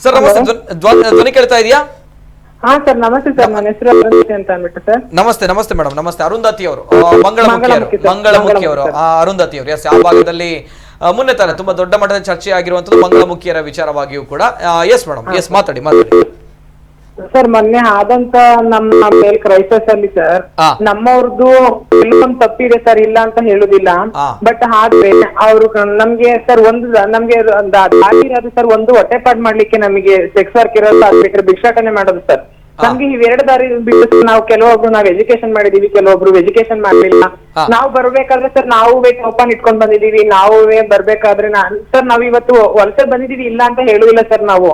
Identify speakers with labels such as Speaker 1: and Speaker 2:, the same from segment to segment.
Speaker 1: Sir ನಮಸ್ತೆ, ಧ್ವನಿ ಕೇಳ್ತಾ ಇದೆಯಾ?
Speaker 2: ಹಾ ಸರ್ ನಮಸ್ತೆ ಸರ್, ನನ್ನ ಹೆಸರು ಅರುಂಧತಿ ಅಂತ ಅಂದ್ಬಿಟ್ಟು ಸರ್.
Speaker 1: ನಮಸ್ತೆ ನಮಸ್ತೆ ಮೇಡಮ್, ನಮಸ್ತೆ. ಅರುಂಧತಿ ಅವರು ಮಂಗಳಮುಖಿ ಅವರು ಅರುಂಧತಿ ಅವರು ಎಸ್, ಆ ಭಾಗದಲ್ಲಿ ಮೊನ್ನೆ ತಾನೆ ತುಂಬಾ ದೊಡ್ಡ ಮಟ್ಟದ ಚರ್ಚೆ ಆಗಿರುವಂತದ್ದು ಮಂಗಳಮುಖಿಯರ ವಿಚಾರವಾಗಿಯೂ ಕೂಡ. ಎಸ್ ಮೇಡಮ್, ಎಸ್ ಮಾತಾಡಿ.
Speaker 2: ಸರ್ ಮೊನ್ನೆ ಆದಂತ ನಮ್ಮ ಮೇಲ್ ಕ್ರೈಸಿಸ್ ಅಲ್ಲಿ ಸರ್ ನಮ್ಮವ್ರದ್ದು ಕೆಲವೊಂದು ತಪ್ಪಿದೆ ಸರ್, ಇಲ್ಲ ಅಂತ ಹೇಳುದಿಲ್ಲ. ಬಟ್ ಆದ್ರೆ ಅವ್ರು ನಮ್ಗೆ ಸರ್ ನಮ್ಗೆ ದಾರಿ ಇರೋದು ಸರ್, ಒಂದು ಹೊಟ್ಟೆಪಾಡ್ ಮಾಡ್ಲಿಕ್ಕೆ ನಮಗೆ ಸೆಕ್ಸ್ ವರ್ಕ್ ಇರೋದು, ಅದ್ ಬಿಟ್ರೆ ಭಿಕ್ಷಾಟನೆ ಮಾಡೋದು ಸರ್. ನಮ್ಗೆ ಇವೆರಡು ದಾರಿ ಬಿಟ್ಟು ನಾವು ಕೆಲವೊಬ್ರು ಎಜುಕೇಶನ್ ಮಾಡಿದೀವಿ, ಕೆಲವೊಬ್ರು ಎಜುಕೇಶನ್ ಮಾಡ್ಲಿಲ್ಲ. ನಾವು ಬರ್ಬೇಕಾದ್ರೆ ಸರ್ ನಾವು ಓಪನ್ ಇಟ್ಕೊಂಡ್ ಬಂದಿದೀವಿ. ನಾವು ಬರ್ಬೇಕಾದ್ರೆ ಸರ್ ನಾವ್ ಇವತ್ತು ವಲಸೆ ಬಂದಿದೀವಿ ಇಲ್ಲ ಅಂತ ಹೇಳುದಿಲ್ಲ ಸರ್. ನಾವು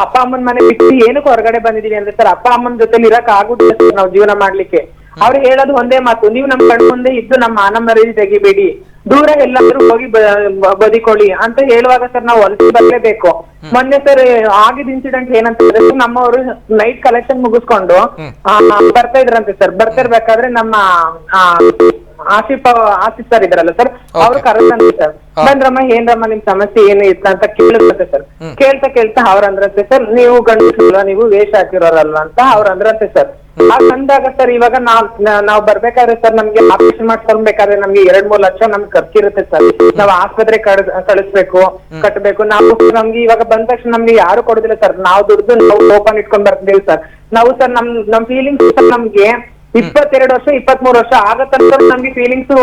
Speaker 2: ಅಪ್ಪ ಅಮ್ಮನ ಮನೆ ಬಿಟ್ಟು ಏನಕ್ಕೆ ಹೊರಗಡೆ ಬಂದಿದೀವಿ ಅಂದ್ರೆ ಸರ್, ಅಪ್ಪ ಅಮ್ಮನ ಜೊತೆ ಇರಕ್ ಆಗುದಿಲ್ಲ ಸರ್ ನಾವು ಜೀವನ ಮಾಡ್ಲಿಕ್ಕೆ. ಅವ್ರು ಹೇಳೋದು ಒಂದೇ ಮಾತು, ನೀವು ನಮ್ ಕಣ್ಣು ಮುಂದೆ ಇದ್ದು ನಮ್ಮ ಮಾನ ಮರ್ಯಾದೆ ತೆಗಿಬೇಡಿ, ದೂರ ಎಲ್ಲಾದ್ರೂ ಹೋಗಿ ಬದಿಕೊಳ್ಳಿ ಅಂತ ಹೇಳುವಾಗ ಸರ್ ನಾವು ವಲಸೆ ಬರ್ಲೇಬೇಕು. ಮೊನ್ನೆ ಸರ್ ಆಗಿದ ಇನ್ಸಿಡೆಂಟ್ ಏನಂತಂದ್ರೆ, ನಮ್ಮವರು ನೈಟ್ ಕಲೆಕ್ಷನ್ ಮುಗಿಸ್ಕೊಂಡು ಬರ್ತಾ ಇದ್ರಂತೆ ಸರ್. ಬರ್ತಿರ್ಬೇಕಾದ್ರೆ ನಮ್ಮ ಆಸಿಫ್ ಸರ್ ಇದ್ರಲ್ಲ ಸರ್, ಅವ್ರು ಕರೆದಂತೆ ಸರ್, ಬಂದ್ರಮ್ಮ ಏನ್ರಮ್ಮ ನಿಮ್ ಸಮಸ್ಯೆ ಏನು ಇತ್ತ ಅಂತ ಕೇಳಿದ್ರಂತೆ ಸರ್. ಕೇಳ್ತಾ ಅವ್ರ ಅಂದ್ರಂತೆ ಸರ್, ನೀವು ಗಂಡಸಲ್ವಾ, ನೀವು ವೇಷ ಹಾಕಿರೋರಲ್ವಾ ಅಂತ ಅವ್ರ ಅಂದ್ರಂತೆ ಸರ್. ಅಂದಾಗ ಸರ್ ಇವಾಗ ನಾವ್ ಬರ್ಬೇಕಾದ್ರೆ ಸರ್ ನಮ್ಗೆ ಆಪರೇಷನ್ ಮಾಡ್ಕೊಳ್ಬೇಕಾದ್ರೆ ನಮ್ಗೆ 2-3 ಲಕ್ಷ ನಮ್ಗೆ ಖರ್ಚಿರುತ್ತೆ ಸರ್. ನಾವ್ ಆಸ್ಪತ್ರೆ ಕಳಿಸ್ಬೇಕು, ಕಟ್ಬೇಕು. ನಮ್ಗೆ ಇವಾಗ ಬಂದ ತಕ್ಷಣ ನಮ್ಗೆ ಯಾರು ಕೊಡುದಿಲ್ಲ ಸರ್. ನಾವು ದುಡ್ದು ನಾವು ಓಪನ್ ಇಟ್ಕೊಂಡ್ ಬರ್ತೀವಿ ಸರ್. ನಾವು ಸರ್ ನಮ್ ಫೀಲಿಂಗ್ಸ್ ನಮ್ಗೆ 22 ವರ್ಷ 23 ವರ್ಷ ಆಗತ್ತಂತ ನಮ್ಗೆ ಫೀಲಿಂಗ್ಸ್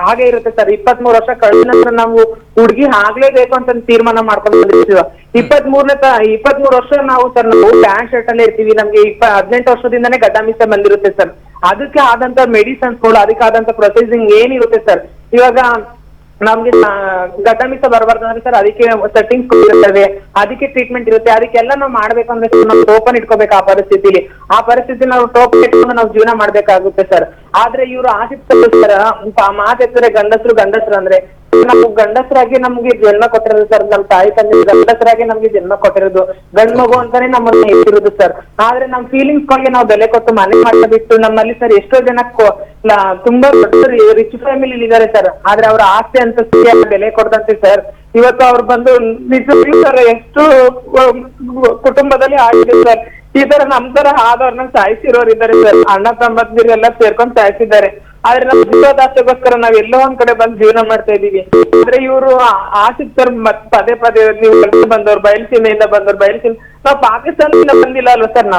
Speaker 2: ಹಾಗೆ ಇರುತ್ತೆ ಸರ್. 23 ವರ್ಷ ಕಳೆದ ನಂತರ ನಾವು ಹುಡ್ಗಿ ಆಗ್ಲೇಬೇಕು ಅಂತ ತೀರ್ಮಾನ ಮಾಡ್ಕೊಂಡು ಬಂದಿರ್ತೀವಿ. 23 ವರ್ಷ ನಾವು ಸರ್ ನಾವು ಪ್ಯಾಂಟ್ ಶರ್ಟ್ ಅಲ್ಲೇ ಇರ್ತೀವಿ. ನಮ್ಗೆ 18 ವರ್ಷದಿಂದಾನೇ ಗಡ್ಡ ಮೀಸೆ ಬಂದಿರುತ್ತೆ ಸರ್. ಅದಕ್ಕೆ ಆದಂತ ಮೆಡಿಸಿನ್ಸ್ಗಳು, ಅದಕ್ಕೆ ಆದಂತ ಪ್ರೊಸೀಸಿಂಗ್ ಏನಿರುತ್ತೆ ಸರ್. ಇವಾಗ ನಮ್ಗೆ ಗಡ್ಡ ಮೀಸ ಬರಬಾರ್ದು ಅಂದ್ರೆ ಸರ್ ಅದಕ್ಕೆ ಸೆಟ್ಟಿಂಗ್ಸ್ ಇರುತ್ತವೆ, ಅದಕ್ಕೆ ಟ್ರೀಟ್ಮೆಂಟ್ ಇರುತ್ತೆ. ಅದಕ್ಕೆಲ್ಲ ನಾವು ಮಾಡ್ಬೇಕಂದ್ರೆ ನಾವು ಟೋಕನ್ ಇಟ್ಕೋಬೇಕು. ಆ ಪರಿಸ್ಥಿತಿ ನಾವು ಟೋಕನ್ ಇಟ್ಕೊಂಡು ನಾವು ಜೀವನ ಮಾಡ್ಬೇಕಾಗುತ್ತೆ ಸರ್. ಆದ್ರೆ ಇವ್ರು ಆಸಕ್ತರು ಸರ್ ಮಾತೆತ್ತರೆ ಗಂಡಸರು ಅಂದ್ರೆ ನಾವು ಗಂಡಸರಾಗಿ ನಮ್ಗೆ ಜನ್ಮ ಕೊಟ್ಟಿರೋದು ಸರ್. ನಮ್ ತಾಯಿ ತಂದೆ ಗಂಡಸರಾಗಿ ನಮ್ಗೆ ಜನ್ಮ ಕೊಟ್ಟಿರೋದು, ಗಂಡ್ ಮಗು ಅಂತಾನೆ ನಮ್ಮನ್ನ ಇಟ್ಟಿರೋದು ಸರ್. ಆದ್ರೆ ನಮ್ ಫೀಲಿಂಗ್ಸ್ ಗಳಿಗೆ ನಾವು ಬೆಲೆ ಕೊಟ್ಟು ಮನೆ ಮಾಡ್ತಾ ಬಿಟ್ಟು ನಮ್ಮಲ್ಲಿ ಸರ್ ಎಷ್ಟೋ ಜನ ತುಂಬಾ ದೊಡ್ಡ ರಿಚ್ ಫ್ಯಾಮಿಲಿ ಇದಾರೆ ಸರ್. ಆದ್ರೆ ಅವ್ರ ಆಸ್ತಿ ಅಂತ ಬೆಲೆ ಕೊಡದಂತೆ ಸರ್ ಇವತ್ತು ಅವ್ರು ಬಂದು ನಿಜವಾಗ್ಲೂ ಸರ್ ಎಷ್ಟು ಕುಟುಂಬದಲ್ಲಿ ಆಗಿದೆ ಸರ್. ಈ ತರ ನಮ್ ತರ ಆದವ್ರನ್ನ ಸಾಯಿಸಿರೋರು ಇದ್ದಾರೆ ಸರ್. ಅಣ್ಣ ತಮ್ಮಂದಿರೆಲ್ಲ ಸೇರ್ಕೊಂಡ್ ಸಾಯಿಸಿದ್ದಾರೆ. ಆದ್ರೆ ನಾವು ಜೀವದಾಸೆಗೋಸ್ಕರ ನಾವ್ ಎಲ್ಲೋ ಒಂದ್ ಕಡೆ ಬಂದ್ ಜೀವನ ಮಾಡ್ತಾ ಇದೀವಿ. ಆದ್ರೆ ಇವರು ಆಸಕ್ತರು ಪದೇ ನೀವು ಬಂದವ್ರು, ಬಯಲುಸೀಮೆಯಿಂದ ಬಂದವ್ರು. ನಾವು ಪಾಕಿಸ್ತಾನದಿಂದ ಬಂದಿಲ್ಲ ಅಲ್ವಾ ಸರ್.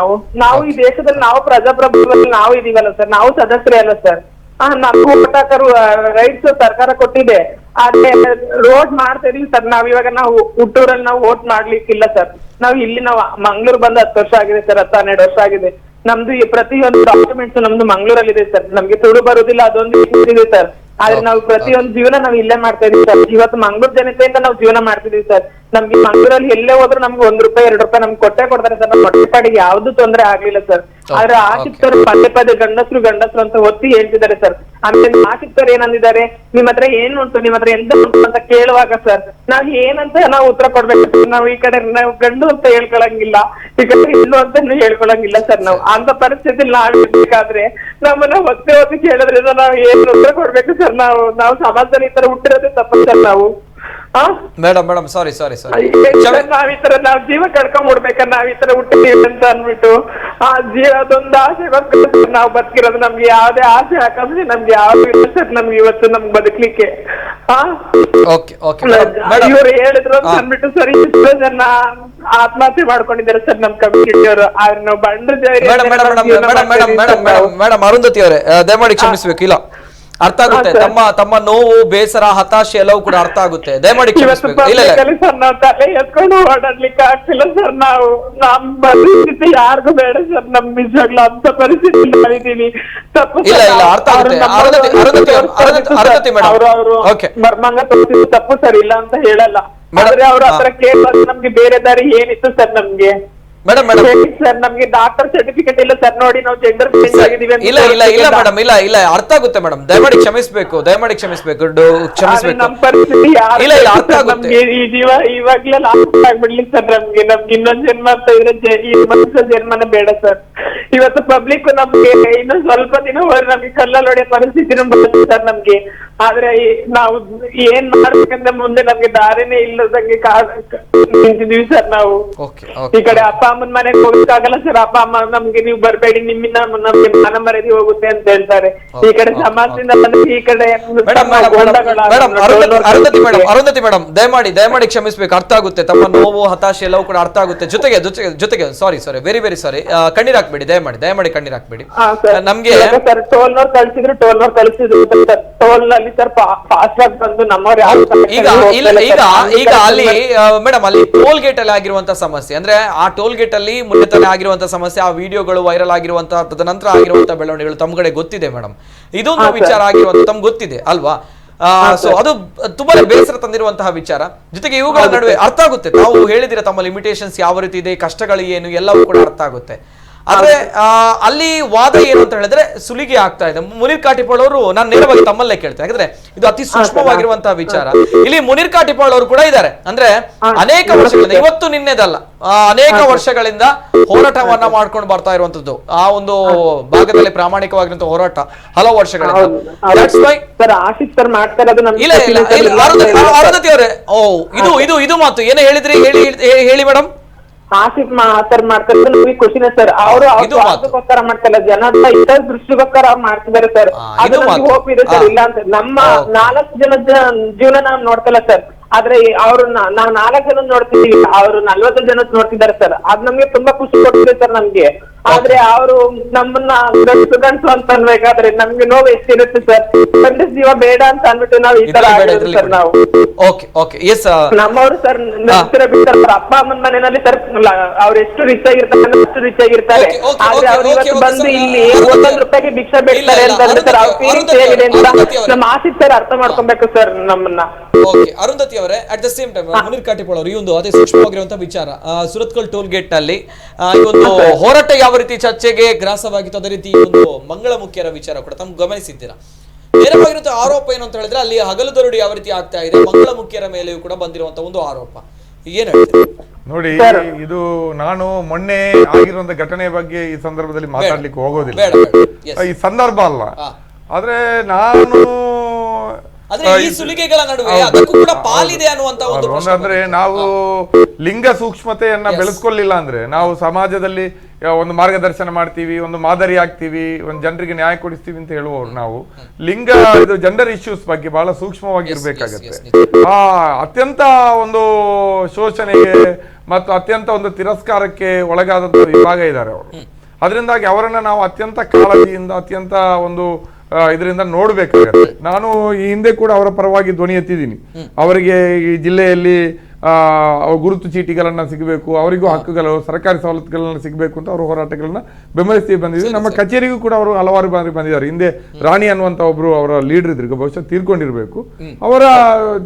Speaker 2: ನಾವು ಈ ದೇಶದಲ್ಲಿ ನಾವು ಪ್ರಜಾಪ್ರಭುತ್ವದಲ್ಲಿ ನಾವು ಇದೀವಲ್ಲ ಸರ್. ನಾವು ಸದಸ್ಯರೇ ಅಲ್ಲ ಸರ್. ನಮ್ಗೂ ಓಟ್ ಹಾಕರು ರೈಟ್ಸ್ ಸರ್ಕಾರ ಕೊಟ್ಟಿದೆ. ಆದ್ರೆ ರೋಡ್ ಮಾಡ್ತಾ ಇದೀವಿ ಸರ್. ಇವಾಗ ನಾವು ಹುಟ್ಟೂರಲ್ಲಿ ನಾವು ವೋಟ್ ಮಾಡ್ಲಿಕ್ಕಿಲ್ಲ ಸರ್. ನಾವು ಮಂಗ್ಳೂರ್ ಬಂದು 10 ವರ್ಷ ಆಗಿದೆ ಸರ್, 12 ವರ್ಷ ಆಗಿದೆ. ನಮ್ದು ಪ್ರತಿಯೊಂದು ಡಾಕ್ಯುಮೆಂಟ್ಸ್ ನಮ್ದು ಮಂಗ್ಳೂರಲ್ಲಿ ಇದೆ ಸರ್. ನಮ್ಗೆ ತುಳು ಬರುದಿಲ್ಲ, ಅದೊಂದು ಇದೆ ಸರ್. ಆದ್ರೆ ನಾವು ಪ್ರತಿಯೊಂದು ಜೀವನ ನಾವು ಇಲ್ಲೇ ಮಾಡ್ತಾ ಇದೀವಿ ಸರ್. ಇವತ್ತು ಮಂಗ್ಳೂರ್ ಜನತೆಯಿಂದ ನಾವು ಜೀವನ ಮಾಡ್ತಿದೀವಿ ಸರ್. ನಮ್ಗೆ ಮಂಗ್ಳೂರಲ್ಲಿ ಎಲ್ಲೇ ಹೋದ್ರು ನಮ್ಗೆ ₹1 ₹2 ನಮ್ಗೆ ಕೊಟ್ಟೆ ಕೊಡ್ತಾರೆ ಸರ್. ನಮ್ಮ ಹೊಟ್ಟೆಪಾಡಿಗೆ ಯಾವ್ದು ತೊಂದರೆ ಆಗ್ಲಿಲ್ಲ ಸರ್. ಆದ್ರೆ ಆಸಕ್ತರು ಪದೇ ಗಂಡಸರು ಅಂತ ಒತ್ತಿ ಹೇಳ್ತಿದ್ದಾರೆ ಸರ್. ಆಮೇಲೆ ಆಸಕ್ತರು ಏನಂದಿದ್ದಾರೆ, ನಿಮ್ ಹತ್ರ ಏನು ಉಂಟು, ನಿಮ್ ಹತ್ರ ಎಂತ ಉಂಟು ಅಂತ ಕೇಳುವಾಗ ಸರ್ ನಾವ್ ಏನಂತ ನಾವು ಉತ್ತರ ಕೊಡ್ಬೇಕು. ನಾವು ಈ ಕಡೆ ನಾವು ಗಂಡು ಅಂತ ಹೇಳ್ಕೊಳಂಗಿಲ್ಲ, ಈ ಕಡೆ ಹೆಣ್ಣು ಅಂತ ಹೇಳ್ಕೊಳಂಗಿಲ್ಲ ಸರ್. ನಾವು ಅಂತ ಪರಿಸ್ಥಿತಿ ನಾವಿರ್ಬೇಕಾದ್ರೆ ನಮ್ಮನ್ನ ಒತ್ತಿ ಕೇಳಿದ್ರಿಂದ ನಾವ್ ಏನ್ ಉತ್ತರ ಕೊಡ್ಬೇಕು ಸರ್. ನಾವು ಸಮಾಜದಲ್ಲಿ ಈ ತರ ಹುಟ್ಟಿರೋದೇ ತಪ್ಪು ಸರ್. ನಾವು
Speaker 1: ಮೇಡಮ್ ಸಾರಿ
Speaker 2: ನಾವ್ ಈ ತರ ನಾವ್ ಜೀವ ಕಳ್ಕೊಂಡ್ಬಿಡ್ಬೇಕ, ನಾವ್ ಈ ತರ ಹುಟ್ಟಿದೀವಿ ಅಂತ ಅನ್ಬಿಟ್ಟು ಅದೊಂದು ಆಸೆಗೋಸ್ಕರ ನಾವ್ ಬದುಕಿರೋದು. ನಮ್ಗೆ ಯಾವ್ದೇ ಆಸೆ ಆಕಾಂಕ್ಷೆ ನಮ್ಗೆ ಯಾವ್ದು ಇಲ್ಲ ಸರ್. ನಮ್ಗೆ ಇವತ್ತು ನಮ್ಗೆ ಬದುಕ್ಲಿಕ್ಕೆ ಇವ್ರು ಹೇಳಿದ್ರು ಅಂತ ಅನ್ಬಿಟ್ಟು ಸರ್ ಇಷ್ಟೋ ಜನ ಆತ್ಮಹತ್ಯೆ ಮಾಡ್ಕೊಂಡಿದ್ದಾರೆ ಸರ್ ನಮ್ ಕಮ್ಯುನಿಟಿ ಅವರು. ಆದ್ರೆ ನಾವು
Speaker 1: ಮೇಡಮ್ ಅರುಂಧತಿ ಅವರೇ ದಯಮಾಡಿ ಕ್ಷಮಿಸ್ಬೇಕು. ಇಲ್ಲ ಅರ್ಥ ಆಗುತ್ತೆ, ತಮ್ಮ ನೋವು, ಬೇಸರ, ಹತಾಶೆ ಎಲ್ಲವೂ ಕೂಡ ಅರ್ಥ ಆಗುತ್ತೆ. ದಯಮಾಡಿ ಕ್ಷಮಿಸ್ಬೇಕು.
Speaker 2: ಸರ್ ನಾವು ತಲೆ ಎತ್ಕೊಂಡು ಓಡಾಡ್ಲಿಕ್ಕೆ ಆಗ್ತಿಲ್ಲ ಸರ್. ನಮ್ ಪರಿಸ್ಥಿತಿ ಯಾರಿಗೂ ಬೇಡ ಸರ್. ನಮ್ ನಿಜವಾಗ್ಲೂ ಅಂತ ಪರಿಸ್ಥಿತಿ ನಾವಿದೀವಿ. ತಪ್ಪು ಮರ್ಮಂಗ ತೋರಿಸಿದ್ದು ತಪ್ಪು ಸರ್, ಇಲ್ಲ ಅಂತ ಹೇಳಲ್ಲ. ಆದ್ರೆ ಅವ್ರ ಹತ್ರ ಕೇಳುವಾಗ ನಮ್ಗೆ ಬೇರೆ ದಾರಿ ಏನಿತ್ತು ಸರ್ ನಮ್ಗೆ.
Speaker 1: ಮೇಡಮ್
Speaker 2: ಸರ್ ನಮ್ಗೆ ಡಾಕ್ಟರ್ ಸರ್ಟಿಫಿಕೇಟ್ ಇಲ್ಲ ಸರ್, ನೋಡಿ ನಾವು ಜೆಂಡರ್ ಆಗಿದೀವಿ.
Speaker 1: ಇಲ್ಲ ಇಲ್ಲ ಇಲ್ಲ ಮೇಡಮ್, ಇಲ್ಲ ಇಲ್ಲ ಅರ್ಥ ಆಗುತ್ತೆ ಮೇಡಮ್, ದಯಮಾಡಿ ಕ್ಷಮಿಸ್ಬೇಕು, ದಯಮಾಡಿ ಕ್ಷಮಿಸ್ಬೇಕು, ಕ್ಷಮಿಸ್ಬೇಕು.
Speaker 2: ನಮ್ ಪರಿಸ್ಥಿತಿ
Speaker 1: ಇಲ್ಲ ಇಲ್ಲ ಅರ್ಥ ಆಗುತ್ತೆ.
Speaker 2: ಈ ಜೀವ ಇವಾಗ್ಲೇ ಲಾಸ್ಟ್ ಆಗ್ಬಿಡ್ಲಿ ಸರ್, ನಮ್ಗೆ ಇನ್ನೊಂದ್ ಜನ್ಮ ಅಂತ ಇದ್ರೆ ಈ ಮನುಷ್ಯ ಜನ್ಮನ ಬೇಡ ಸರ್. ಇವತ್ತು ಪಬ್ಲಿಕ್ ನಮ್ಗೆ ಇನ್ನೊಂದ್ ಸ್ವಲ್ಪ ದಿನ ಹೋದ್ರೆ ನಮ್ಗೆ ಕಲ್ಲಲ್ಲಿ ಹೊಡೆಯೋ ಪರಿಸ್ಥಿತಿ ಬರುತ್ತೆ ಸರ್ ನಮ್ಗೆ. ಆದ್ರೆ ನಾವು ಏನ್ ಮಾಡ್ಬೇಕಂದ್ರೆ ಮುಂದೆ ನಮ್ಗೆ ದಾರಿನೇ ಇಲ್ಲದಂಗೆ ನಿಂತಿದೀವಿ ಸರ್ ನಾವು. ಈ ಕಡೆ ಅಪ್ಪ ಅಮ್ಮನ ಮನೆಗೆ ಹೋಗಕ್ಕಾಗಲ್ಲ ಸರ್, ಅಪ್ಪ ಅಮ್ಮ ನಮ್ಗೆ ನೀವು ಬರ್ಬೇಡಿ, ನಿಮ್ಮಿಂದ ನಮ್ಗೆ ಮಾನ ಮರ್ಯಾದೆ ಹೋಗುತ್ತೆ ಅಂತ ಹೇಳ್ತಾರೆ. ಈ ಕಡೆ ಸಮಾಜದಿಂದ ಈ ಕಡೆ
Speaker 1: ಅರುಂಧತಿ ಮೇಡಮ್ ದಯಮಾಡಿ ಕ್ಷಮಿಸ್ಬೇಕು, ಅರ್ಥ ಆಗುತ್ತೆ ತಮ್ಮ ನೋವು ಹತಾಶೆ ಎಲ್ಲವೂ ಕೂಡ ಅರ್ಥ ಆಗುತ್ತೆ. ಜೊತೆಗೆ ಜೊತೆಗೆ ಜೊತೆಗೆ ಸಾರಿ ವೆರಿ ಸಾರಿ, ಕಣ್ಣೀರ್ ಹಾಕ್ಬೇಡಿ, ದಯಮಾಡಿ ಕಣ್ಣೀರ್ ಹಾಕ್ಬೇಡಿ. ನಮ್ಗೆ
Speaker 2: ಸರ್ ಟೋಲ್ನವ್ರು ಕಳಿಸಿದ್ರು ಟೋಲ್ ನಲ್ಲಿ ಸರ್ ಫಾಸ್ಟ್ ಆಗಿ ಬಂದು ನಮ್ಮವ್ರು
Speaker 1: ಈಗ ಅಲ್ಲಿ ಮೇಡಮ್ ಅಲ್ಲಿ ಟೋಲ್ ಗೇಟ್ ಅಲ್ಲಿ ಆಗಿರುವಂತಹ ಸಮಸ್ಯೆ ಅಂದ್ರೆ ಆ ಟೋಲ್ ಗೇಟ್ ಅಲ್ಲಿ ಮುನ್ನೆತನೆ ಆಗಿರುವಂತಹ ಸಮಸ್ಯೆ, ಆ ವಿಡಿಯೋಗಳು ವೈರಲ್ ಆಗಿರುವಂತಹ ತದನಂತರ ಆಗಿರುವಂತಹ ಬೆಳವಣಿಗೆಗಳು ತಮ್ಮ ಕಡೆ ಗೊತ್ತಿದೆ ಮೇಡಮ್, ಇದೊಂದು ವಿಚಾರ ಆಗಿರುವಂತ ತಮ್ಗೆ ಗೊತ್ತಿದೆ ಅಲ್ವಾ? ಸೊ ಅದು ತುಂಬಾ ಬೇಸರ ತಂದಿರುವಂತಹ ವಿಚಾರ. ಜೊತೆಗೆ ಇವುಗಳ ನಡುವೆ ಅರ್ಥ ಆಗುತ್ತೆ, ತಾವು ಹೇಳಿದಿರ ತಮ್ಮ ಲಿಮಿಟೇಷನ್ಸ್ ಯಾವ ರೀತಿ ಇದೆ, ಕಷ್ಟಗಳು ಏನು ಎಲ್ಲವೂ ಕೂಡ ಅರ್ಥ ಆಗುತ್ತೆ. ಆದ್ರೆ ಅಲ್ಲಿ ವಾದ ಏನು ಅಂತ ಹೇಳಿದ್ರೆ ಸುಲಿಗೆ ಆಗ್ತಾ ಇದೆ. ಮುನೀರ್ ಕಾಟಿಪಾಳ್ ಅವರು, ನಾನು ನೇರವಾಗಿ ತಮ್ಮಲ್ಲೇ ಕೇಳ್ತೇನೆ, ಯಾಕಂದ್ರೆ ಇದು ಅತಿ ಸೂಕ್ಷ್ಮವಾಗಿರುವಂತಹ ವಿಚಾರ. ಇಲ್ಲಿ ಮುನೀರ್ ಕಾಟಿಪಾಳ್ ಅವರು ಕೂಡ ಇದ್ದಾರೆ, ಅಂದ್ರೆ ಅನೇಕ ವರ್ಷಗಳಿಂದ, ಇವತ್ತು ನಿನ್ನೆದಲ್ಲ, ಅನೇಕ ವರ್ಷಗಳಿಂದ ಹೋರಾಟವನ್ನ ಮಾಡ್ಕೊಂಡು ಬರ್ತಾ ಇರುವಂತದ್ದು ಆ ಒಂದು ಭಾಗದಲ್ಲಿ ಪ್ರಾಮಾಣಿಕವಾಗಿರುವಂತಹ ಹೋರಾಟ ಹಲವು ವರ್ಷಗಳಿಂದ. ಅರುಂಧತಿ ಅವರೇ, ಇದು ಮಾತು ಏನು ಹೇಳಿದ್ರಿ, ಹೇಳಿ ಮೇಡಮ್.
Speaker 2: ಆಸಿಫ್ ಸರ್ ಮಾಡ್ತಾರೆ ಖುಷಿನೇ ಸರ್, ಅವರು ಅದಕ್ಕೋಸ್ಕರ ಮಾಡ್ತಾಯಿಲ್ಲ, ಜನರ ಇತರ ದೃಷ್ಟಿಗೋಸ್ಕರ ಮಾಡ್ತಿದ್ದಾರೆ ಸರ್. ಅದು ನಮ್ಗೆ ಹೋಪ್ ಇದೆ ಸರ್, ಇಲ್ಲ ಅಂತ ನಮ್ಮ 4 ಜನದ ಜೀವನ ನಾವು ನೋಡ್ತಲ್ಲ ಸರ್, ಆದ್ರೆ ಅವ್ರು ನಾವ್ 4 ಜನ ನೋಡ್ತಿದೀವಿ, ಅವ್ರು 40 ಜನ ನೋಡ್ತಿದ್ದಾರೆ ಸರ್. ಅದ್ ನಮ್ಗೆ ತುಂಬಾ ಖುಷಿ ಕೊಡ್ತಿದೆ ಸರ್ ನಮ್ಗೆ. ಆದ್ರೆ ಅವರು ನಮ್ಮನ್ನ ಗಂಟು ಅಂತ ಅನ್ಬೇಕಾದ್ರೆ ನಮ್ಗೆ ನೋವು ಎಷ್ಟಿರುತ್ತೆ ಸರ್. ಗಂಡಸ ಜೀವ ಬೇಡ ಅಂತ ಅಂದ್ಬಿಟ್ಟು ನಾವು ಈ ತರ ಸರ್ ನಾವು ನಮ್ಮವ್ರು ಸರ್ ಬಿಡ್ತಾರೆ ಸರ್. ಅಪ್ಪ ಅಮ್ಮನ ಮನೆಯಲ್ಲಿ ಸರ್ ಅವ್ರು ಎಷ್ಟು ರಿಚ್ ಆಗಿರ್ತಾರೆ ಅಷ್ಟು ರಿಚ್ ಆಗಿರ್ತಾರೆ, ಆದ್ರೆ ಅವ್ರು ಇವತ್ತು ಬಂದು ಇಲ್ಲಿ 1 ರೂಪಾಯಿಗೆ ಭಿಕ್ಷೆ ಬೇಡ್ತಾರೆ ಅಂತಂದ್ರೆ ಸರ್ ಅವ್ರ ಫೀಲಿಂಗ್ಸ್ ಹೇಗಿದೆ ಅಂತ ನಮ್ಮ ಆಸಿಫ್ ಸರ್ ಅರ್ಥ ಮಾಡ್ಕೊಬೇಕು ಸರ್ ನಮ್ಮನ್ನ.
Speaker 1: ಅರುಂಧತಿ ಅವರೇ, at the same time Muneer Katipal ಅವರು ಈ ಒಂದು ಅತಿ ಸೂಕ್ಷ್ಮವಾಗಿರುವಂತಹ ವಿಚಾರ, ಸುರತ್ಕಲ್ ಟೋಲ್ ಗೇಟ್ ನಲ್ಲಿ ಈ ಒಂದು ಹೋರಾಟ ಯಾವ ರೀತಿ ಚರ್ಚೆಗೆ ಗ್ರಾಸವಾಗಿತ್ತು, ಅದೇ ರೀತಿ ಈ ಒಂದು ಮಂಗಳ ಮುಖ್ಯರ ವಿಚಾರ ಕೂಡ ತಮ್ಗೆ ಗಮನಿಸಿದ್ದೀರಾ. ನೇರವಾಗಿರುವಂತಹ ಆರೋಪ ಏನು ಅಂತ ಹೇಳಿದ್ರೆ ಅಲ್ಲಿ ಹಗಲು ದರೋಡೆ ಯಾವ ರೀತಿ ಆಗ್ತಾ ಇದೆ, ಮಂಗಳ ಮುಖ್ಯರ ಮೇಲೆಯೂ ಕೂಡ ಬಂದಿರುವಂತಹ ಒಂದು ಆರೋಪ ಏನ್ ಹೇಳ್ತೀರಿ?
Speaker 3: ನೋಡಿ, ಇದು ನಾನು ಮೊನ್ನೆ ಆಗಿರುವಂತ ಘಟನೆ ಬಗ್ಗೆ ಈ ಸಂದರ್ಭದಲ್ಲಿ ಮಾತಾಡ್ಲಿಕ್ಕೆ ಹೋಗೋದಿಲ್ಲ, ಈ ಸಂದರ್ಭ ಅಲ್ಲ. ಆದ್ರೆ ನಾನು
Speaker 1: ಈ ಸುಲಿಗೆಗಳ ನಡುವೆ ಅದಕ್ಕೂ ಕೂಡ ಪಾಲಿದೆ ಅನ್ನುವಂತ ಒಂದು
Speaker 3: ಅಂದ್ರೆ ನಾವು ಲಿಂಗ ಸೂಕ್ಷ್ಮತೆಯನ್ನ ಬೆಳೆಸ್ಕೊಳ್ಳಿಲ್ಲ ಅಂದ್ರೆ ನಾವು ಸಮಾಜದಲ್ಲಿ ಒಂದು ಮಾರ್ಗದರ್ಶನ ಮಾಡ್ತೀವಿ, ಒಂದು ಮಾದರಿ ಆಗ್ತೀವಿ, ಒಂದು ಜನರಿಗೆ ನ್ಯಾಯ ಕೊಡಿಸ್ತೀವಿ ಅಂತ ಹೇಳುವವರು ನಾವು ಲಿಂಗ ಇದು ಜೆಂಡರ್ ಇಶ್ಯೂಸ್ ಬಗ್ಗೆ ಬಹಳ ಸೂಕ್ಷ್ಮವಾಗಿರ್ಬೇಕಾಗತ್ತೆ. ಅತ್ಯಂತ ಒಂದು ಶೋಷಣೆಗೆ ಮತ್ತು ಅತ್ಯಂತ ಒಂದು ತಿರಸ್ಕಾರಕ್ಕೆ ಒಳಗಾದಂತ ವಿಭಾಗ ಇದ್ದಾರೆ ಅವರು. ಅದರಿಂದಾಗಿ ಅವರನ್ನ ನಾವು ಅತ್ಯಂತ ಕಾಳಜಿಯಿಂದ ಅತ್ಯಂತ ಒಂದು ಇದರಿಂದ ನೋಡ್ಬೇಕಾಗತ್ತೆ. ನಾನು ಈ ಹಿಂದೆ ಕೂಡ ಅವರ ಪರವಾಗಿ ಧ್ವನಿ ಎತ್ತಿದ್ದೀನಿ. ಅವರಿಗೆ ಈ ಜಿಲ್ಲೆಯಲ್ಲಿ ಗುರುತು ಚೀಟಿಗಳನ್ನ ಸಿಗಬೇಕು, ಅವರಿಗೂ ಹಕ್ಕುಗಳು ಸರ್ಕಾರಿ ಸವಲತ್ತುಗಳನ್ನ ಸಿಗಬೇಕು ಅಂತ ಅವರು ಹೋರಾಟಗಳನ್ನ ಬೆಂಬಲಿಸಿ ಬಂದಿದ್ದೀವಿ. ನಮ್ಮ ಕಚೇರಿಗೂ ಕೂಡ ಅವರು ಹಲವಾರು ಬಾರಿ ಬಂದಿದ್ದಾರೆ. ಹಿಂದೆ ರಾಣಿ ಅನ್ನುವಂತ ಒಬ್ರು ಅವರ ಲೀಡರ್ ಇದ್ರು, ಬಹುಶಃ ತೀರ್ಕೊಂಡಿರ್ಬೇಕು. ಅವರ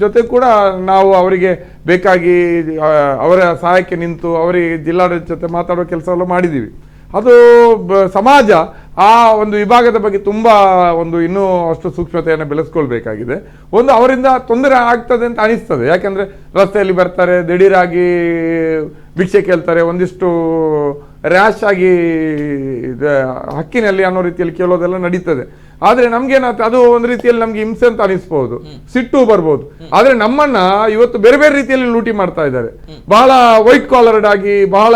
Speaker 3: ಜೊತೆ ಕೂಡ ನಾವು ಅವರಿಗೆ ಬೇಕಾಗಿ ಅವರ ಸಹಾಯಕ್ಕೆ ನಿಂತು ಅವರಿಗೆ ಜಿಲ್ಲಾಡಳಿತ ಜೊತೆ ಮಾತಾಡುವ ಕೆಲಸವೆಲ್ಲ ಮಾಡಿದ್ದೀವಿ. ಅದು ಸಮಾಜ ಆ ಒಂದು ವಿಭಾಗದ ಬಗ್ಗೆ ತುಂಬಾ ಒಂದು ಇನ್ನೂ ಅಷ್ಟು ಸೂಕ್ಷ್ಮತೆಯನ್ನು ಬೆಳೆಸ್ಕೊಳ್ಬೇಕಾಗಿದೆ. ಒಂದು ಅವರಿಂದ ತೊಂದರೆ ಆಗ್ತದೆ ಅಂತ ಅನಿಸ್ತದೆ, ಯಾಕಂದ್ರೆ ರಸ್ತೆಯಲ್ಲಿ ಬರ್ತಾರೆ, ದಿಢೀರಾಗಿ ಭಿಕ್ಷೆ ಕೇಳ್ತಾರೆ, ಒಂದಿಷ್ಟು ರ್ಯಾಶ್ ಆಗಿ ಹಕ್ಕಿನಲ್ಲಿ ಅನ್ನೋ ರೀತಿಯಲ್ಲಿ ಕೇಳೋದೆಲ್ಲ ನಡೀತದೆ. ಆದ್ರೆ ನಮ್ಗೇನಾಗ್ತದೆ, ಅದು ಒಂದು ರೀತಿಯಲ್ಲಿ ನಮ್ಗೆ ಹಿಂಸೆ ಅಂತ ಅನಿಸ್ಬಹುದು, ಸಿಟ್ಟು ಬರ್ಬೋದು. ಆದ್ರೆ ನಮ್ಮನ್ನ ಇವತ್ತು ಬೇರೆ ಬೇರೆ ರೀತಿಯಲ್ಲಿ ಲೂಟಿ ಮಾಡ್ತಾ ಇದ್ದಾರೆ. ಬಹಳ ವೈಟ್ ಕಾಲರ್ಡ್ ಆಗಿ ಬಹಳ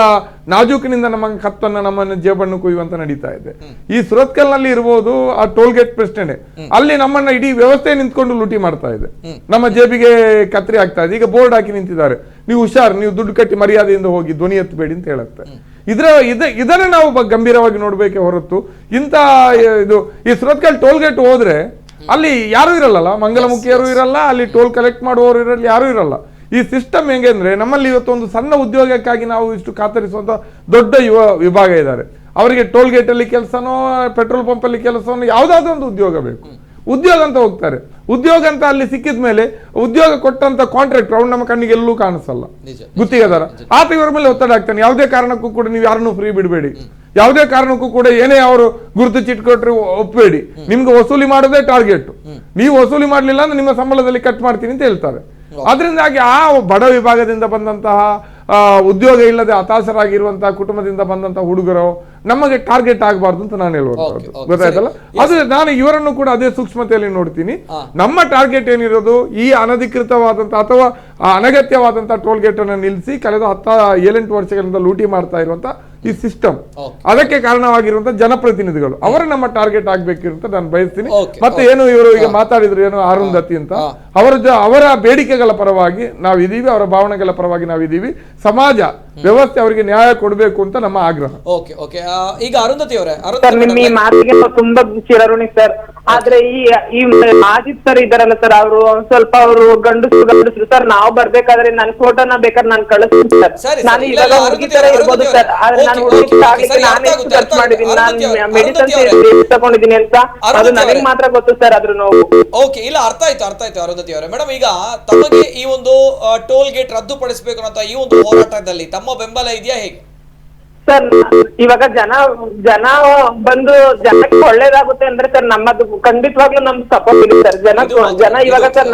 Speaker 3: ನಾಜೂಕಿನಿಂದ ನಮ್ಮ ಕತ್ತನ್ನ ನಮ್ಮನ್ನ ಜೇಬನ್ನು ಕುಯ್ಯುವಂತ ನಡೀತಾ ಇದೆ. ಈ ಸುರತ್ಕಲ್ ನಲ್ಲಿ ಇರಬಹುದು ಆ ಟೋಲ್ ಗೇಟ್ ಪ್ರಶ್ನೆ, ಅಲ್ಲಿ ನಮ್ಮನ್ನ ಇಡೀ ವ್ಯವಸ್ಥೆ ನಿಂತ್ಕೊಂಡು ಲೂಟಿ ಮಾಡ್ತಾ ಇದೆ, ನಮ್ಮ ಜೇಬಿಗೆ ಕತ್ರಿ ಆಗ್ತಾ ಇದೆ. ಈಗ ಬೋರ್ಡ್ ಹಾಕಿ ನಿಂತಿದ್ದಾರೆ, ನೀವು ಹುಷಾರ್, ನೀವು ದುಡ್ಡು ಕಟ್ಟಿ ಮರ್ಯಾದೆಯಿಂದ ಹೋಗಿ, ಧ್ವನಿ ಎತ್ತಬೇಡಿ ಅಂತ ಹೇಳುತ್ತೆ. ಇದನ್ನ ನಾವು ಗಂಭೀರವಾಗಿ ನೋಡ್ಬೇಕೆ ಹೊರತು ಇಂತ ಇದು ಈ ಸುರತ್ಕಲ್ ಟೋಲ್ ಗೇಟ್ ಹೋದ್ರೆ ಅಲ್ಲಿ ಯಾರು ಇರಲ್ಲ, ಮಂಗಲಮುಖಿಯರು ಇರಲ್ಲ, ಅಲ್ಲಿ ಟೋಲ್ ಕಲೆಕ್ಟ್ ಮಾಡುವವರು ಇರಲ್ಲ, ಯಾರು ಇರಲ್ಲ. ಈ ಸಿಸ್ಟಮ್ ಹೆಂಗೆ ಅಂದ್ರೆ ನಮ್ಮಲ್ಲಿ ಇವತ್ತು ಒಂದು ಸಣ್ಣ ಉದ್ಯೋಗಕ್ಕಾಗಿ ನಾವು ಇಷ್ಟು ಕಾತರಿಸುವಂತ ದೊಡ್ಡ ಯುವ ವಿಭಾಗ ಇದ್ದಾರೆ. ಅವರಿಗೆ ಟೋಲ್ ಗೇಟ್ ಅಲ್ಲಿ ಕೆಲಸನೋ ಪೆಟ್ರೋಲ್ ಪಂಪ್ ಅಲ್ಲಿ ಕೆಲಸನೋ ಯಾವ್ದಾದ್ರು ಒಂದು ಉದ್ಯೋಗ ಬೇಕು. ಉದ್ಯೋಗ ಅಂತ ಹೋಗ್ತಾರೆ. ಉದ್ಯೋಗ ಅಂತ ಅಲ್ಲಿ ಸಿಕ್ಕಿದ ಮೇಲೆ ಉದ್ಯೋಗ ಕೊಟ್ಟಂತ ಕಾಂಟ್ರಾಕ್ಟರ್ ಅವ್ನು ನಮ್ಮ ಕಣ್ಣಿಗೆ ಎಲ್ಲೂ ಕಾಣಿಸಲ್ಲ, ಗುತ್ತಿಗೆದಾರ ಆತ ಇವರ ಮೇಲೆ ಒತ್ತಡ ಆಗ್ತಾನೆ. ಯಾವುದೇ ಕಾರಣಕ್ಕೂ ಕೂಡ ನೀವು ಯಾರನ್ನೂ ಫ್ರೀ ಬಿಡಬೇಡಿ, ಯಾವುದೇ ಕಾರಣಕ್ಕೂ ಕೂಡ ಏನೇ ಅವರು ಗುರುತು ಚೀಟ್ ಕೊಟ್ಟರೆ ಒಪ್ಪಬೇಡಿ, ನಿಮ್ಗೆ ವಸೂಲಿ ಮಾಡೋದೇ ಟಾರ್ಗೆಟ್, ನೀವು ವಸೂಲಿ ಮಾಡ್ಲಿಲ್ಲ ಅಂದ್ರೆ ನಿಮ್ಮ ಸಂಬಳದಲ್ಲಿ ಕಟ್ ಮಾಡ್ತೀನಿ ಅಂತ ಹೇಳ್ತಾರೆ. ಅದರಿಂದಾಗಿ ಆ ಬಡ ವಿಭಾಗದಿಂದ ಬಂದಂತಹ ಉದ್ಯೋಗ ಇಲ್ಲದೆ ಹತಾಶರಾಗಿರುವಂತಹ ಕುಟುಂಬದಿಂದ ಬಂದಂತಹ ಹುಡುಗರು ನಮಗೆ ಟಾರ್ಗೆಟ್ ಆಗಬಾರ್ದು ಅಂತ ನಾನು ಹೇಳುವಂತದ್ದು, ಗೊತ್ತಾಯ್ತಲ್ಲ. ಅದು ನಾನು ಇವರನ್ನು ಕೂಡ ಅದೇ ಸೂಕ್ಷ್ಮತೆಯಲ್ಲಿ ನೋಡ್ತೀನಿ. ನಮ್ಮ ಟಾರ್ಗೆಟ್ ಏನಿರೋದು ಈ ಅನಧಿಕೃತವಾದಂತಹ ಅಥವಾ ಅನಗತ್ಯವಾದಂತಹ ಟೋಲ್ ಗೇಟ್ ಅನ್ನು ನಿಲ್ಲಿಸಿ ಕಳೆದ 7-8 ವರ್ಷಗಳಿಂದ ಲೂಟಿ ಮಾಡ್ತಾ ಇರುವಂತ ಈ ಸಿಸ್ಟಮ್, ಅದಕ್ಕೆ ಕಾರಣವಾಗಿರುವಂತಹ ಜನಪ್ರತಿನಿಧಿಗಳು ಅವರ ನಮ್ಮ ಟಾರ್ಗೆಟ್ ಆಗ್ಬೇಕಿರುವಂತ ನಾನು ಬಯಸ್ತೀನಿ. ಮತ್ತೆ ಏನು ಇವರು ಈಗ ಮಾತಾಡಿದ್ರು ಏನು ಅರುಂಧತಿ ಅಂತ, ಅವರ ಬೇಡಿಕೆಗಳ ಪರವಾಗಿ ನಾವಿದೀವಿ, ಅವರ ಭಾವನೆಗಳ ಪರವಾಗಿ ನಾವಿದೀವಿ. ಸಮಾಜ ವ್ಯವಸ್ಥೆ ಅವರಿಗೆ ನ್ಯಾಯ ಕೊಡಬೇಕು ಅಂತ ನಮ್ಮ ಆಗ್ರಹ.
Speaker 1: ಈಗ ಅರುಂಧತಿ ಅವರೇ,
Speaker 2: ನಿಮ್ಮ ಈ ಮಾತಿಗೆ ನಾವು ತುಂಬಾ ಚಿರಋಣಿ ಸರ್. ಆದ್ರೆ ಈ ಮಾಜಿದ್ ಸರ್ ಇದಾರಲ್ಲ ಸರ್, ಅವರು ಸ್ವಲ್ಪ ಅವರು ಗಂಡಸರು ಸರ್. ನಾವು ಬರ್ಬೇಕಾದ್ರೆ ನನ್ ಫೋಟೋನ ಬೇಕಾದ್ರೆ ನಾನು ಕಳಿಸ್ತೀನಿ ಸರ್. ನಾನು ಇವಾಗ ಹುಡುಗಿ ತರ ಇರ್ಬೋದು ಸರ್, ಆದ್ರೆ ನಾನು ಹುಡುಗಿ ಆಗ್ಲಿಕ್ಕೆ ನಾನು ಎಷ್ಟು ಖರ್ಚು ಮಾಡಿದೀನಿ, ನಾನು ಮೆಡಿಸಿನ್ಸ್ ತಗೊಂಡಿದ್ದೀನಿ ಅಂತ ಅದು ನನಗೆ ಮಾತ್ರ ಗೊತ್ತು ಸರ್. ಅದ್ರ ನೋವು
Speaker 1: ಇಲ್ಲ, ಅರ್ಥ ಆಯ್ತು ಅರುಂಧತಿ ಅವರೇ. ಮೇಡಮ್, ಈಗ ತಮಗೆ ಈ ಒಂದು ಟೋಲ್ ಗೇಟ್ ರದ್ದುಪಡಿಸಬೇಕು ಅಂತ ಈ ಒಂದು ಹೋರಾಟದಲ್ಲಿ ತಮ್ಮ ಬೆಂಬಲ ಇದೆಯಾ, ಹೇಗೆ
Speaker 2: ಸರ್? ಇವಾಗ ಜನ ಬಂದು ಜನಕ್ಕೆ ಒಳ್ಳೇದಾಗುತ್ತೆ ಅಂದ್ರೆ ಸರ್ ನಮ್ಮದು ಖಂಡಿತವಾಗ್ಲೂ ನಮ್ದು ಸಪೋರ್ಟ್ ಇದೆ ಸರ್. ಜನ ಇವಾಗ ಸರ್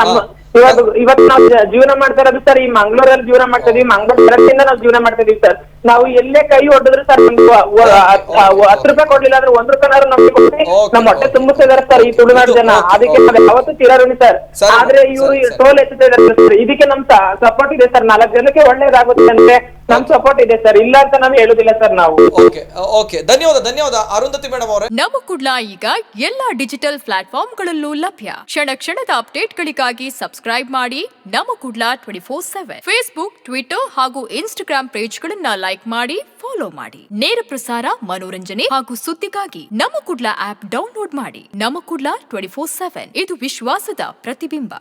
Speaker 2: ಇವತ್ತು ನಾವು ಜೀವನ ಮಾಡ್ತಾ ಇರೋದು ಸರ್ ಈ ಮಂಗಳೂರಲ್ಲಿ ಜೀವನ ಮಾಡ್ತಾ ಇದೀವಿ, ಮಂಗಳೂರಿಂದ ನಾವು ಜೀವನ ಮಾಡ್ತಾ ಇದೀವಿ ಸರ್. ನಾವು ಎಲ್ಲೇ ಕೈ ಹೊಡೆದ್ರು ಸರ್ ನಮ್ಗೆ 10 ರೂಪಾಯಿ ಕೊಡ್ಲಿಲ್ಲ ಅಂದ್ರೆ 1 ರೂಪಾಯಿನಾದ್ರು ನಮ್ಗೆ ಕೊಟ್ಟು ನಮ್ಮ ಹೊಟ್ಟೆ ತುಂಬಿಸ್ತಿದಾರೆ ಸರ್ ಈ ತುಳುನಾಡು ಜನ. ಅದಕ್ಕೆ ಯಾವತ್ತೂ ಚಿರಋಣಿ ಸರ್. ಆದ್ರೆ ಇವರು ಟೋಲ್ ಎತ್ತುತ್ತಾ ಇದಾರೆ ಸರ್, ಇದಕ್ಕೆ ನಮ್ ಸಪೋರ್ಟ್ ಇದೆ ಸರ್. 4 ಜನಕ್ಕೆ ಒಳ್ಳೇದಾಗುತ್ತೆ ಅಂದ್ರೆ ನಮ್ ಸಪೋರ್ಟ್ ಇದೆ ಸರ್, ಇಲ್ಲ ಅಂತ ನಾನು ಹೇಳುದಿಲ್ಲ ಸರ್ ನಾವು.
Speaker 1: ಧನ್ಯವಾದ ಅರುಂಧತಿ ಮೇಡಮ್ ಅವರೇ.
Speaker 4: ನಮ್ಮ ಕುಡ್ಲ ಈಗ ಎಲ್ಲಾ ಡಿಜಿಟಲ್ ಪ್ಲಾಟ್ಫಾರ್ಮ್ಗಳಲ್ಲೂ ಲಭ್ಯ. ಕ್ಷಣ ಕ್ಷಣದ ಅಪ್ಡೇಟ್ಗಳಿಗಾಗಿ ಸಬ್ಸ್ಕ್ರೈಬ್ ಮಾಡಿ ನಮ್ಮ ಕುಡ್ಲ 24/7. ಫೇಸ್ಬುಕ್, ಟ್ವಿಟರ್ ಹಾಗೂ ಇನ್ಸ್ಟಾಗ್ರಾಮ್ ಪೇಜ್ಗಳನ್ನ ಲೈಕ್ ಮಾಡಿ, ಫಾಲೋ ಮಾಡಿ. ನೇರ ಪ್ರಸಾರ, ಮನೋರಂಜನೆ ಹಾಗೂ ಸುದ್ದಿಗಾಗಿ ನಮ್ಮ ಕುಡ್ಲ ಆಪ್ ಡೌನ್ಲೋಡ್ ಮಾಡಿ. ನಮ್ಮ ಕುಡ್ಲ 24/7 ಇದು ವಿಶ್ವಾಸದ ಪ್ರತಿಬಿಂಬ.